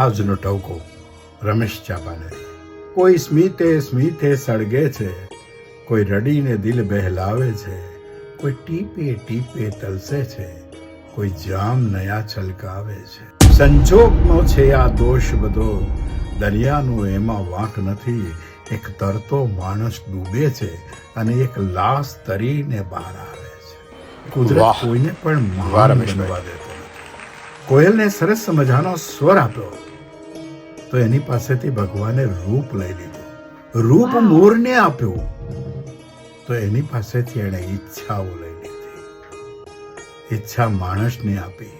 આજનો ટવકો રમેશ ચાપાને. કોઈ સ્મિતે સ્મિતે સળગે છે, કોઈ રડીને દિલ બહેલાવે છે, કોઈ ટીપે ટીપે તલસે છે, કોઈ જામ નયા છલકાવે છે. સંજોગનો છે આ દોષ બધો, દરિયાનો એમાં વાંક નથી. એક તરતો માણસ ડૂબે છે અને એક લાશ તરીને બહાર આવે છે. કુદરત કોઈને પણ મહાન બનવા દેતો નથી. કોયલને સરસ મજાનો સ્વર આપ્યો તો એની પાસેથી ભગવાને રૂપ લઈ લીધું. રૂપ મોરને આપ્યું તો એની પાસેથી એણે ઈચ્છાઓ લઈ લીધી. ઈચ્છા માણસને આપી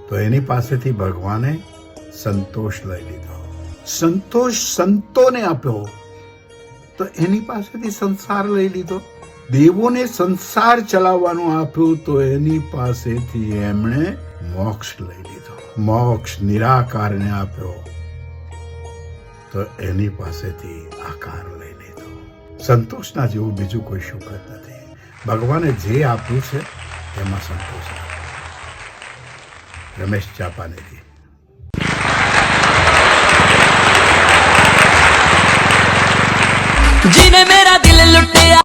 તો એની પાસેથી ભગવાને સંતોષ લઈ લીધો. સંતોષ સંતોને આપ્યો તો એની પાસેથી સંસાર લઈ લીધો. દેવોને સંસાર ચલાવવાનું આપ્યું તો એની પાસેથી એમણે મોક્ષ લઈ લીધો. મોક્ષ નિરાકારને આપ્યો તો એની પાસેથી આકાર લઈ લીધો. સંતોષના જેવું બીજું કોઈ સુખ જ નથી. ભગવાને જે આપ્યું છે એમાં સંતોષ. રમેશ ચાપાનેજી. जिन्हें मेरा दिल लुटिया